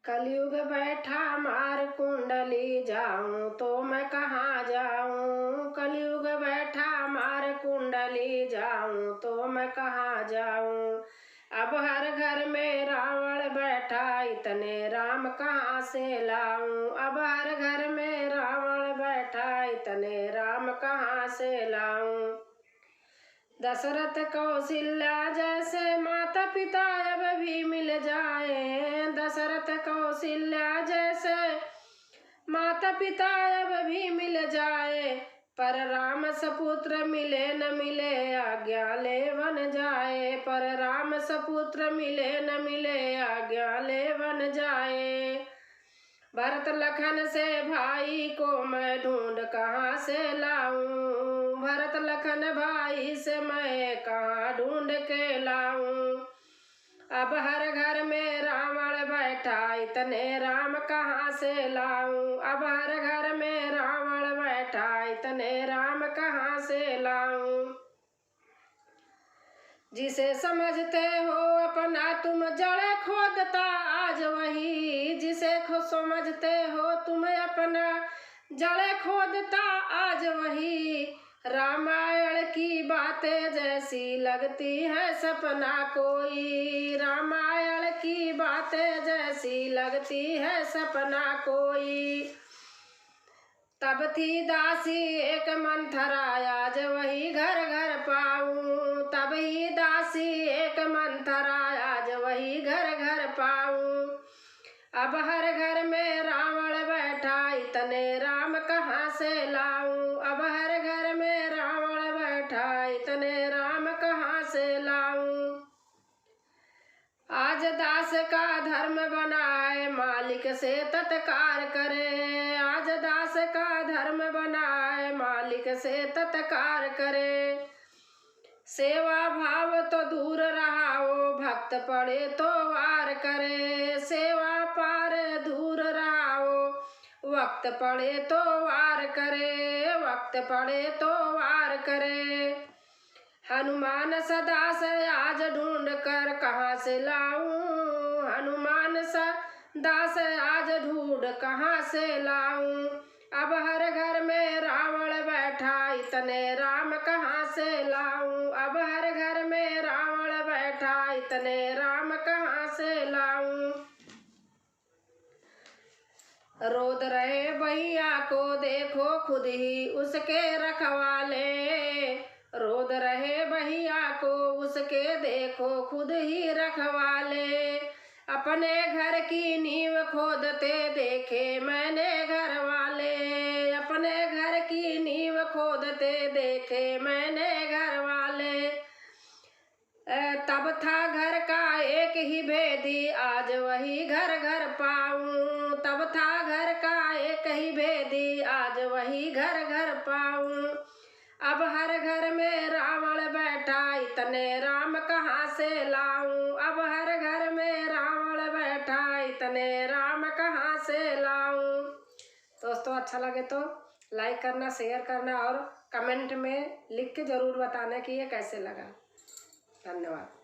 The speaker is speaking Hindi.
कलयुग बैठा मार कुंडली, जाऊं तो मैं कहाँ जाऊं। कलयुग बैठा मार कुंडली, जाऊं तो मैं कहाँ जाऊं। अब हर घर में रावण बैठा, इतने राम कहाँ से लाऊं। अब हर घर में रावण बैठा, इतने राम कहाँ से लाऊं। दशरथ कौशल्या जैसे माता पिता अब भी मिल जाए। दशरथ कौशल्या जैसे माता पिता अब भी मिल जाए। पर राम सपुत्र मिले न मिले, आज्ञा ले बन जाए। पर राम सपुत्र मिले न मिले, आज्ञा ले बन जाए। भरत लखन से भाई को मैं ढूंढ कहाँ से लाऊं। भरत लखन भाई से मैं कहाँ ढूंढ के लाऊं। अब हर घर में रावण बैठा, इतने राम कहाँ से लाऊं। अब हर घर में रावण बैठा, इतने राम कहाँ से लाऊं। जिसे समझते हो अपना तुम जड़ खोदता आज वही। जिसे समझते हो तुम अपना जड़ खोदता आज वही। रामायण की बातें जैसी लगती है सपना कोई। रामायण की बातें जैसी लगती है सपना कोई। तब थी दासी एक मंथरा, आज वही घर घर पाऊं। तब ही दासी एक मंथरा, आज वही घर घर पाऊं। अब हर घर में रावण बैठा, इतने राम कहाँ से लाऊं। अब हर घर में रावण बैठा, इतने राम कहाँ से लाऊं। आज दास का धर्म बना है, मालिक से तत्कार करे। आज दास का धर्म बना है, मालिक से तत्कार करे। सेवा भाव तो दूर रहा हो, भक्त पड़े तो वार करे। सेवा पार दूर रहा हो, वक्त पड़े तो वार करे। वक्त पड़े तो वार करे। हनुमान सदा से आज ढूंढ कर कहाँ से लाऊं। हनुमान सदा से आज ढूंढ कहाँ से लाऊं। अब हर घर में रावण बैठा, इतने राम कहाँ से लाऊं। अब हर घर में रावण बैठा, इतने राम कहाँ से लाऊं। रोद रहे भैया को देखो, खुद ही उसके रखवाले। रोद रहे भैया को उसके देखो, खुद ही रखवाले। अपने घर की नींव खोदते देखे मैंने घर वाले। अपने घर की नींव खोदते देखे मैंने घर वाले। तब था घर का एक ही भेदी, आज वही घर घर पाऊं। तब था घर का एक ही भेदी, आज वही घर घर पाऊं। अब हर घर में रावण बैठा, इतने राम कहाँ से लाऊं। अब हर घर में रावण बैठा, इतने राम कहाँ से लाऊं। दोस्तों अच्छा लगे तो लाइक करना, शेयर करना और कमेंट में लिख के ज़रूर बताना कि ये कैसे लगा। धन्यवाद।